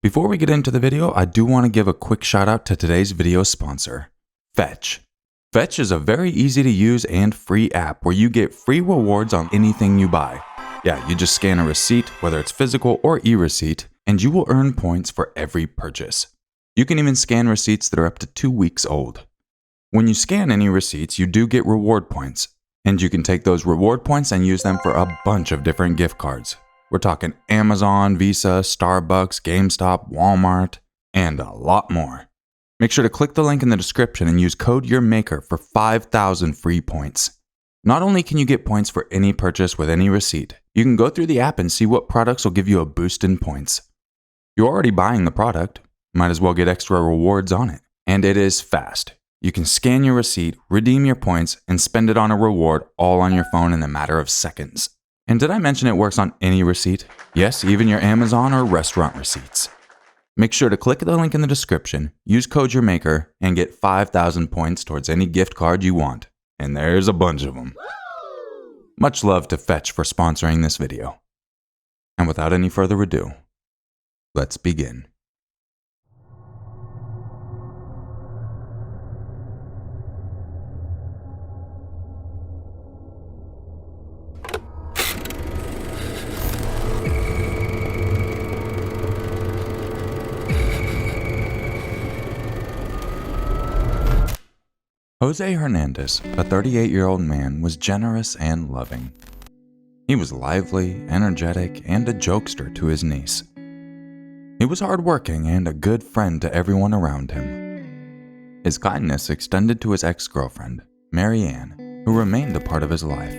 Before we get into the video, I do want to give a quick shout out to today's video sponsor, Fetch. Fetch is a very easy to use and free app where you get free rewards on anything you buy. Yeah, you just scan a receipt, whether it's physical or e-receipt, and you will earn points for every purchase. You can even scan receipts that are up to 2 weeks old. When you scan any receipts, you do get reward points, and you can take those reward points and use them for a bunch of different gift cards. We're talking Amazon, Visa, Starbucks, GameStop, Walmart, and a lot more. Make sure to click the link in the description and use code Urmaker for 5,000 free points. Not only can you get points for any purchase with any receipt, you can go through the app and see what products will give you a boost in points. You're already buying the product, might as well get extra rewards on it. And it is fast. You can scan your receipt, redeem your points, and spend it on a reward all on your phone in a matter of seconds. And did I mention it works on any receipt? Yes, even your Amazon or restaurant receipts. Make sure to click the link in the description, use code Urmaker, and get 5,000 points towards any gift card you want. And there's a bunch of them. Much love to Fetch for sponsoring this video. And without any further ado, let's begin. Jose Hernandez, a 38-year-old man, was generous and loving. He was lively, energetic, and a jokester to his niece. He was hardworking and a good friend to everyone around him. His kindness extended to his ex-girlfriend, Marianne, who remained a part of his life.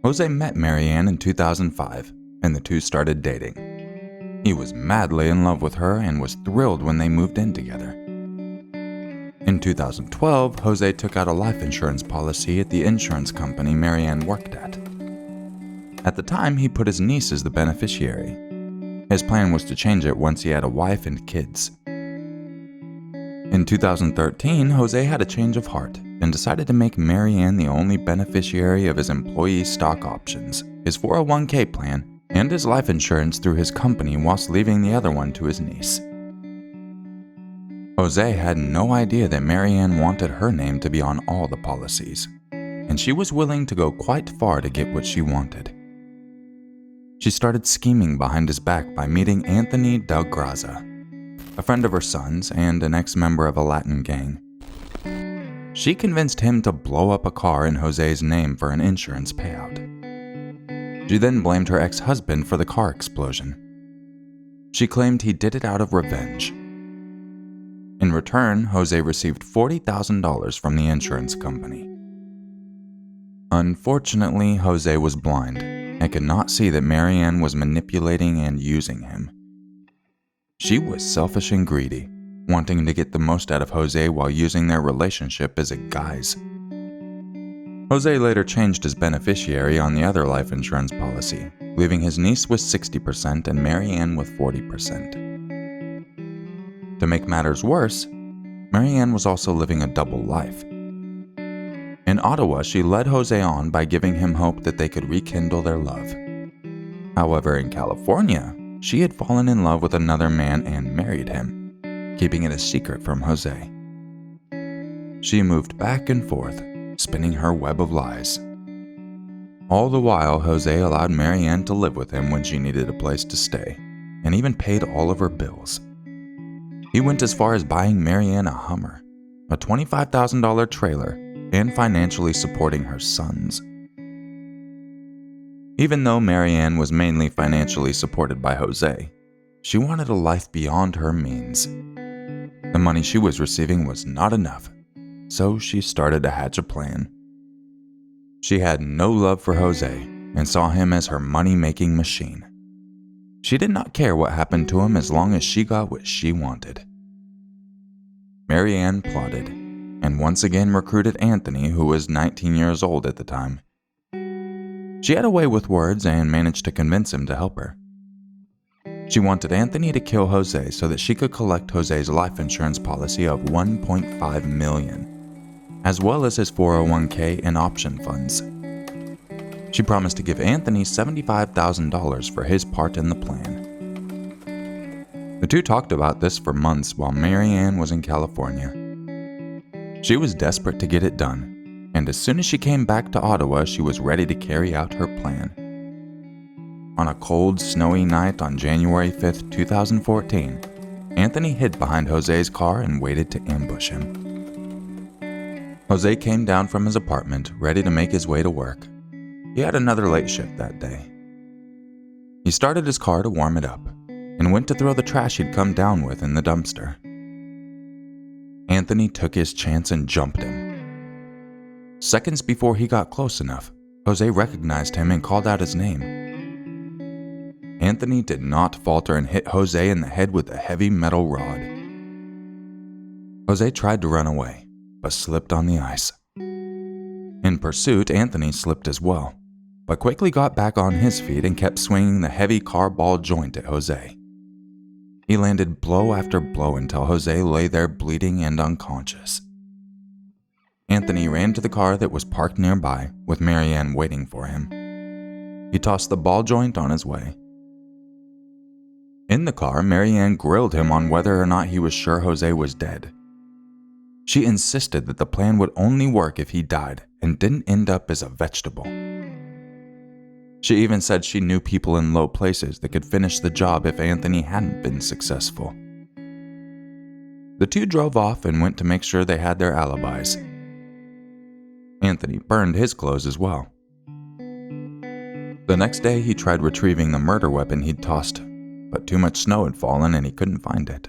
Jose met Marianne in 2005, and the two started dating. He was madly in love with her and was thrilled when they moved in together. In 2012, Jose took out a life insurance policy at the insurance company Marianne worked at. At the time, he put his niece as the beneficiary. His plan was to change it once he had a wife and kids. In 2013, Jose had a change of heart and decided to make Marianne the only beneficiary of his employee stock options, his 401k plan, and his life insurance through his company whilst leaving the other one to his niece. Jose had no idea that Marianne wanted her name to be on all the policies, and she was willing to go quite far to get what she wanted. She started scheming behind his back by meeting Anthony Del Graza, a friend of her son's and an ex-member of a Latin gang. She convinced him to blow up a car in Jose's name for an insurance payout. She then blamed her ex-husband for the car explosion. She claimed he did it out of revenge. In return, Jose received $40,000 from the insurance company. Unfortunately, Jose was blind and could not see that Marianne was manipulating and using him. She was selfish and greedy, wanting to get the most out of Jose while using their relationship as a guise. Jose later changed his beneficiary on the other life insurance policy, leaving his niece with 60% and Marianne with 40%. To make matters worse, Marianne was also living a double life. In Ottawa, she led Jose on by giving him hope that they could rekindle their love. However, in California, she had fallen in love with another man and married him, keeping it a secret from Jose. She moved back and forth, spinning her web of lies. All the while, Jose allowed Marianne to live with him when she needed a place to stay, and even paid all of her bills. He went as far as buying Marianne a Hummer, a $25,000 trailer, and financially supporting her sons. Even though Marianne was mainly financially supported by Jose, she wanted a life beyond her means. The money she was receiving was not enough, so she started to hatch a plan. She had no love for Jose and saw him as her money-making machine. She did not care what happened to him as long as she got what she wanted. Marianne plotted, and once again recruited Anthony, who was 19 years old at the time. She had a way with words and managed to convince him to help her. She wanted Anthony to kill Jose so that she could collect Jose's life insurance policy of $1.5 million, as well as his 401k and option funds. She promised to give Anthony $75,000 for his part in the plan. The two talked about this for months while Marianne was in California. She was desperate to get it done, and as soon as she came back to Ottawa, she was ready to carry out her plan. On a cold, snowy night on January 5th, 2014, Anthony hid behind Jose's car and waited to ambush him. Jose came down from his apartment, ready to make his way to work. He had another late shift that day. He started his car to warm it up, and went to throw the trash he'd come down with in the dumpster. Anthony took his chance and jumped him. Seconds before he got close enough, Jose recognized him and called out his name. Anthony did not falter and hit Jose in the head with a heavy metal rod. Jose tried to run away, but slipped on the ice. In pursuit, Anthony slipped as well, but quickly got back on his feet and kept swinging the heavy car ball joint at Jose. He landed blow after blow until Jose lay there bleeding and unconscious. Anthony ran to the car that was parked nearby, with Marianne waiting for him. He tossed the ball joint on his way. In the car, Marianne grilled him on whether or not he was sure Jose was dead. She insisted that the plan would only work if he died and didn't end up as a vegetable. She even said she knew people in low places that could finish the job if Anthony hadn't been successful. The two drove off and went to make sure they had their alibis. Anthony burned his clothes as well. The next day, he tried retrieving the murder weapon he'd tossed, but too much snow had fallen and he couldn't find it.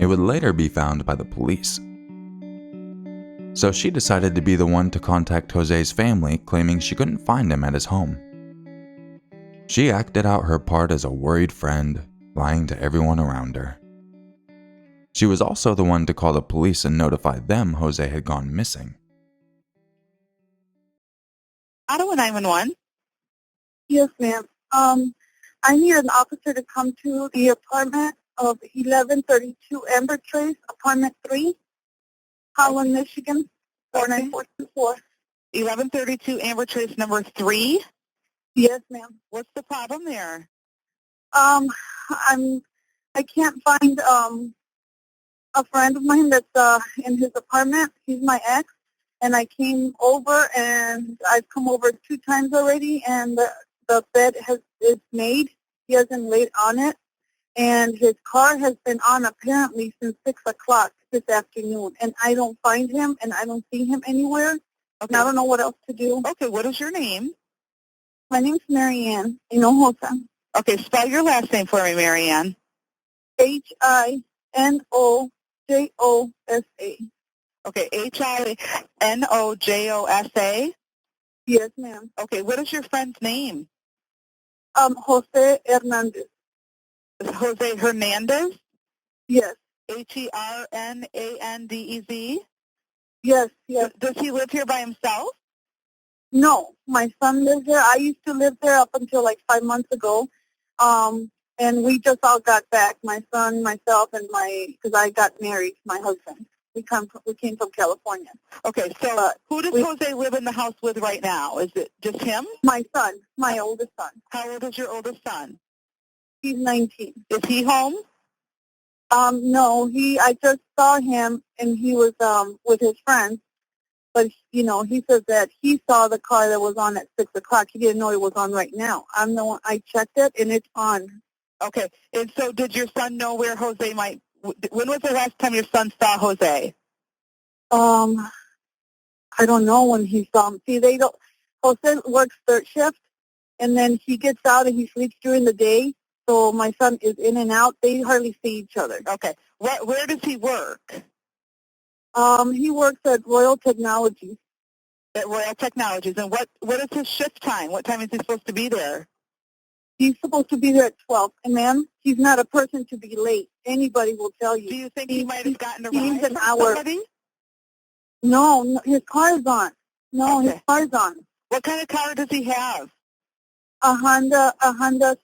It would later be found by the police. So she decided to be the one to contact Jose's family, claiming she couldn't find him at his home. She acted out her part as a worried friend, lying to everyone around her. She was also the one to call the police and notify them Jose had gone missing. Ottawa 911. Yes, ma'am. I need an officer to come to the apartment of 1132 Amber Trace, apartment 3, Holland, Michigan, 49424. 1132 Amber Trace number 3. Yes, ma'am. What's the problem there? I can't find a friend of mine that's in his apartment. He's my ex, and I came over, and I've come over 2 times already, and the bed is made. He hasn't laid on it, and his car has been on apparently since 6 o'clock this afternoon, and I don't find him, and I don't see him anywhere, Okay. and I don't know what else to do. Okay, what is your name? My name's Marianne Hinojosa. Okay, spell your last name for me, Marianne. Hinojosa. Okay, Hinojosa. Yes, ma'am. Okay, what is your friend's name? Jose Hernandez. Jose Hernandez? Yes. Hernandez? Yes, yes. Does he live here by himself? No, my son lives there. I used to live there up until like 5 months ago. And we just all got back, my son, myself, and because I got married, my husband. We came from California. Okay, so who does Jose live in the house with right now? Is it just him? My son, my oldest son. How old is your oldest son? He's 19. Is he home? No, I just saw him, and he was with his friends. But, he says that he saw the car that was on at 6 o'clock. He didn't know it was on right now. I checked it, and it's on. Okay, and so did your son know where Jose might... When was the last time your son saw Jose? I don't know when he saw him. See, Jose works third shift, and then he gets out and he sleeps during the day. So my son is in and out. They hardly see each other. Okay. Where does he work? He works at Royal Technologies. At Royal Technologies. And what is his shift time? What time is he supposed to be there? He's supposed to be there at 12. And, ma'am, he's not a person to be late. Anybody will tell you. Do you think he might have gotten a ride He's an from hour. somebody? No, his car is on. No, Okay. His car is on. What kind of car does he have? A Honda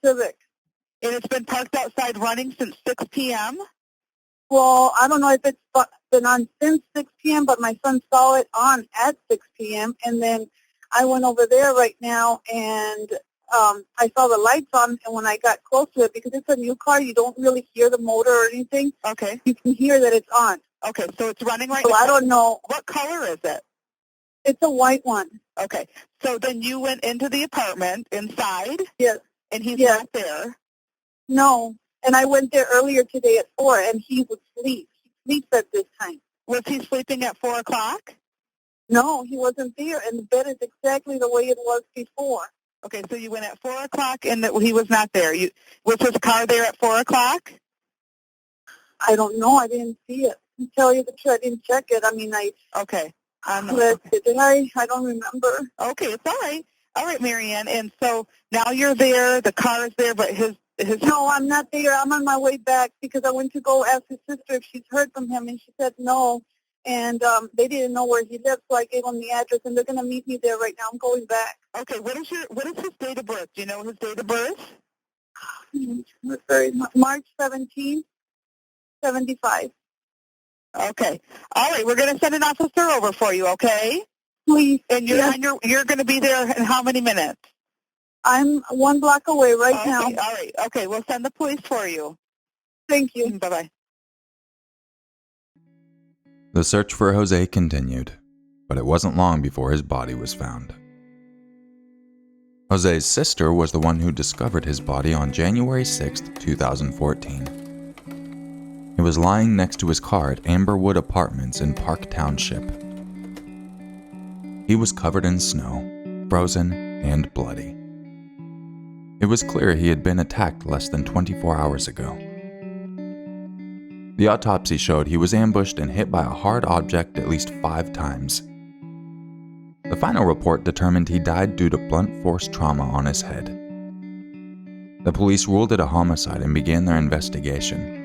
Civic. And it's been parked outside running since 6 p.m.? Well, I don't know if it's been on since 6 p.m., but my son saw it on at 6 p.m., and then I went over there right now, and I saw the lights on, and when I got close to it, because it's a new car, you don't really hear the motor or anything. Okay. You can hear that it's on. Okay, so it's running right So now. I don't know. What color is it? It's a white one. Okay, so then you went into the apartment inside, Yes. and he's Yes. not there. No. And I went there earlier today at 4, and he would sleep. He sleeps at this time. Was he sleeping at 4 o'clock? No, he wasn't there, and the bed is exactly the way it was before. Okay, so you went at 4 o'clock, and he was not there. Was his car there at 4 o'clock? I don't know. I didn't see it. To tell you the truth, I didn't check it. I mean, Okay. did I? I don't remember. Okay, it's all right. All right, Marianne. And so now you're there. The car is there, but his. No, I'm not there. I'm on my way back because I went to go ask his sister if she's heard from him, and she said no. And they didn't know where he lived, so I gave them the address, and they're going to meet me there right now. I'm going back. Okay, what is his date of birth? Do you know his date of birth? March 17th, 75. Okay. All right, we're going to send an officer over for you, okay? Please. And you're going to be there in how many minutes? I'm 1 block away right now. All right. Okay, we'll send the police for you. Thank you. Bye-bye. The search for Jose continued, but it wasn't long before his body was found. Jose's sister was the one who discovered his body on January 6, 2014. He was lying next to his car at Amberwood Apartments in Park Township. He was covered in snow, frozen, and bloody. It was clear he had been attacked less than 24 hours ago. The autopsy showed he was ambushed and hit by a hard object at least 5 times. The final report determined he died due to blunt force trauma on his head. The police ruled it a homicide and began their investigation.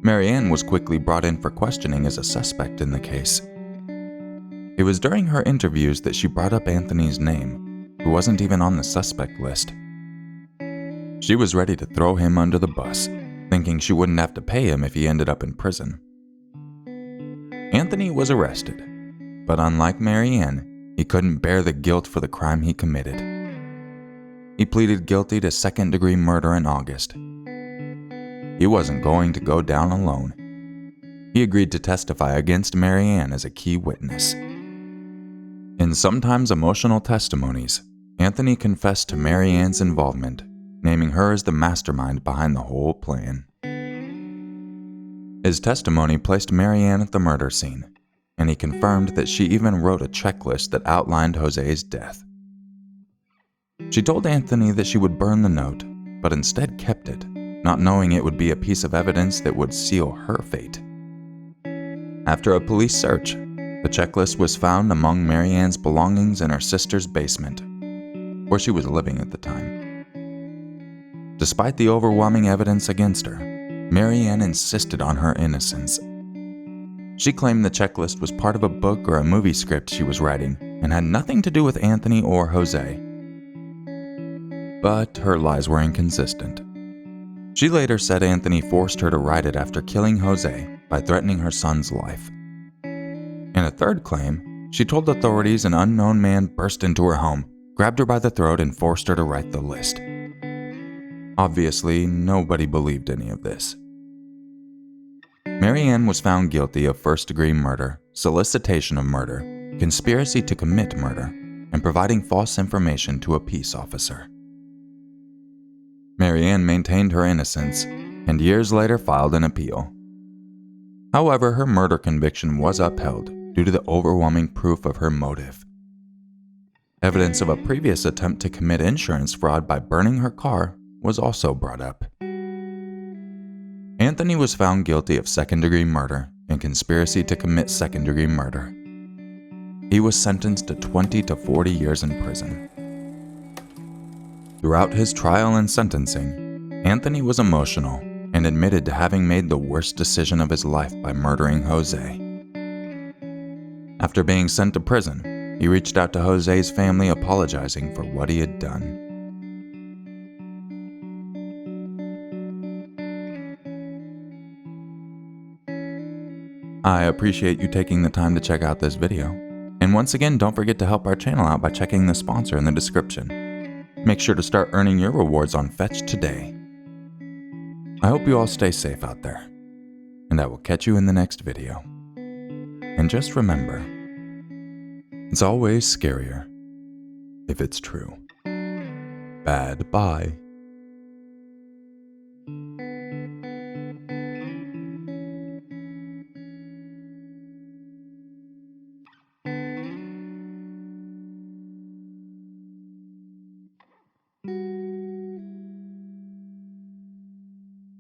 Marianne was quickly brought in for questioning as a suspect in the case. It was during her interviews that she brought up Anthony's name, who wasn't even on the suspect list. She was ready to throw him under the bus, thinking she wouldn't have to pay him if he ended up in prison. Anthony was arrested, but unlike Marianne, he couldn't bear the guilt for the crime he committed. He pleaded guilty to second-degree murder in August. He wasn't going to go down alone. He agreed to testify against Marianne as a key witness. In sometimes emotional testimonies, Anthony confessed to Marianne's involvement, naming her as the mastermind behind the whole plan. His testimony placed Marianne at the murder scene, and he confirmed that she even wrote a checklist that outlined Jose's death. She told Anthony that she would burn the note, but instead kept it, not knowing it would be a piece of evidence that would seal her fate. After a police search, the checklist was found among Marianne's belongings in her sister's basement, where she was living at the time. Despite the overwhelming evidence against her, Marianne insisted on her innocence. She claimed the checklist was part of a book or a movie script she was writing and had nothing to do with Anthony or Jose. But her lies were inconsistent. She later said Anthony forced her to write it after killing Jose by threatening her son's life. In a third claim, she told authorities an unknown man burst into her home, grabbed her by the throat, and forced her to write the list. Obviously, nobody believed any of this. Marianne was found guilty of first-degree murder, solicitation of murder, conspiracy to commit murder, and providing false information to a peace officer. Marianne maintained her innocence, and years later filed an appeal. However, her murder conviction was upheld due to the overwhelming proof of her motive. Evidence of a previous attempt to commit insurance fraud by burning her car was also brought up. Anthony was found guilty of second-degree murder and conspiracy to commit second-degree murder. He was sentenced to 20 to 40 years in prison. Throughout his trial and sentencing, Anthony was emotional and admitted to having made the worst decision of his life by murdering Jose. After being sent to prison, he reached out to Jose's family apologizing for what he had done. I appreciate you taking the time to check out this video. And once again, don't forget to help our channel out by checking the sponsor in the description. Make sure to start earning your rewards on Fetch today. I hope you all stay safe out there, and I will catch you in the next video. And just remember, it's always scarier if it's true. Bad bye.